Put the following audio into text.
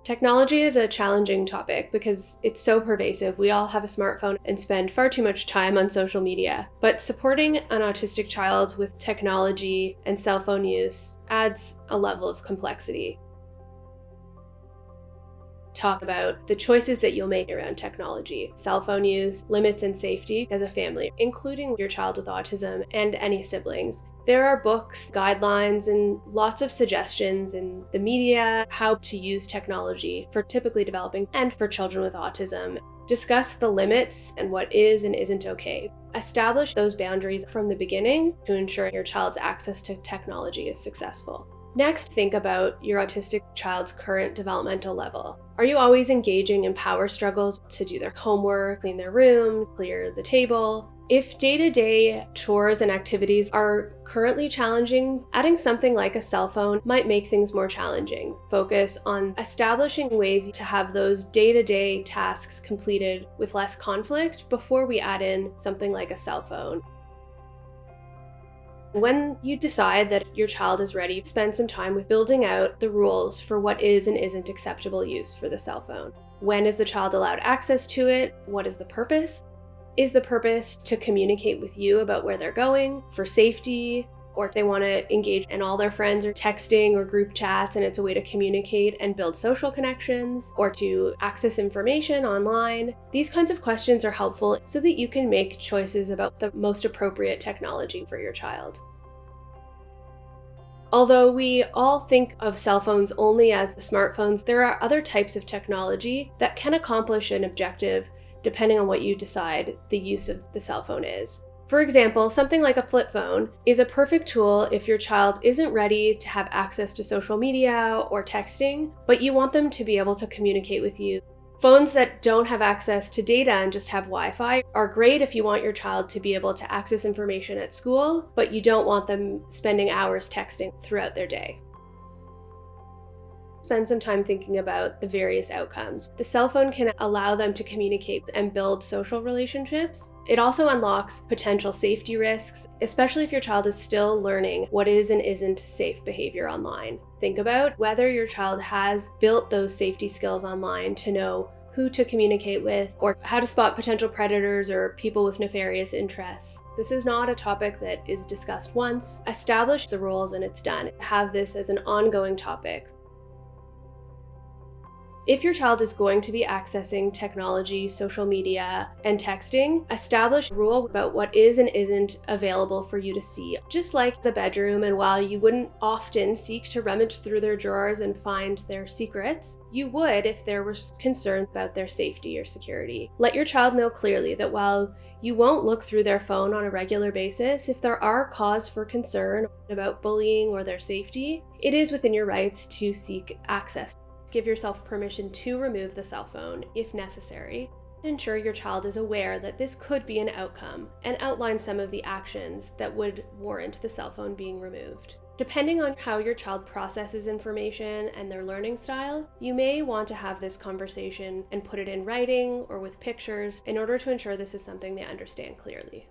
Technology is a challenging topic because it's so pervasive. We all have a smartphone and spend far too much time on social media. But supporting an autistic child with technology and cell phone use adds a level of complexity. Talk about the choices that you'll make around technology, cell phone use, limits, and safety as a family, including your child with autism and any siblings. There are books, guidelines, and lots of suggestions in the media how to use technology for typically developing and for children with autism. Discuss the limits and what is and isn't okay. Establish those boundaries from the beginning to ensure your child's access to technology is successful. Next, think about your autistic child's current developmental level. Are you always engaging in power struggles to do their homework, clean their room, clear the table? If day-to-day chores and activities are currently challenging, adding something like a cell phone might make things more challenging. Focus on establishing ways to have those day-to-day tasks completed with less conflict before we add in something like a cell phone. When you decide that your child is ready, spend some time with building out the rules for what is and isn't acceptable use for the cell phone. When is the child allowed access to it? What is the purpose? Is the purpose to communicate with you about where they're going, for safety, or they want to engage in all their friends or texting or group chats and it's a way to communicate and build social connections or to access information online? These kinds of questions are helpful so that you can make choices about the most appropriate technology for your child. Although we all think of cell phones only as the smartphones, there are other types of technology that can accomplish an objective depending on what you decide the use of the cell phone is. For example, something like a flip phone is a perfect tool if your child isn't ready to have access to social media or texting, but you want them to be able to communicate with you. Phones that don't have access to data and just have Wi-Fi are great if you want your child to be able to access information at school, but you don't want them spending hours texting throughout their day. Spend some time thinking about the various outcomes. The cell phone can allow them to communicate and build social relationships. It also unlocks potential safety risks, especially if your child is still learning what is and isn't safe behavior online. Think about whether your child has built those safety skills online to know who to communicate with, or how to spot potential predators or people with nefarious interests. This is not a topic that is discussed once. Establish the rules and it's done. Have this as an ongoing topic. If your child is going to be accessing technology, social media, and texting, establish a rule about what is and isn't available for you to see. Just like the bedroom, and while you wouldn't often seek to rummage through their drawers and find their secrets, you would if there was concern about their safety or security. Let your child know clearly that while you won't look through their phone on a regular basis, if there are cause for concern about bullying or their safety, it is within your rights to seek access. Give yourself permission to remove the cell phone if necessary. Ensure your child is aware that this could be an outcome and outline some of the actions that would warrant the cell phone being removed. Depending on how your child processes information and their learning style, you may want to have this conversation and put it in writing or with pictures in order to ensure this is something they understand clearly.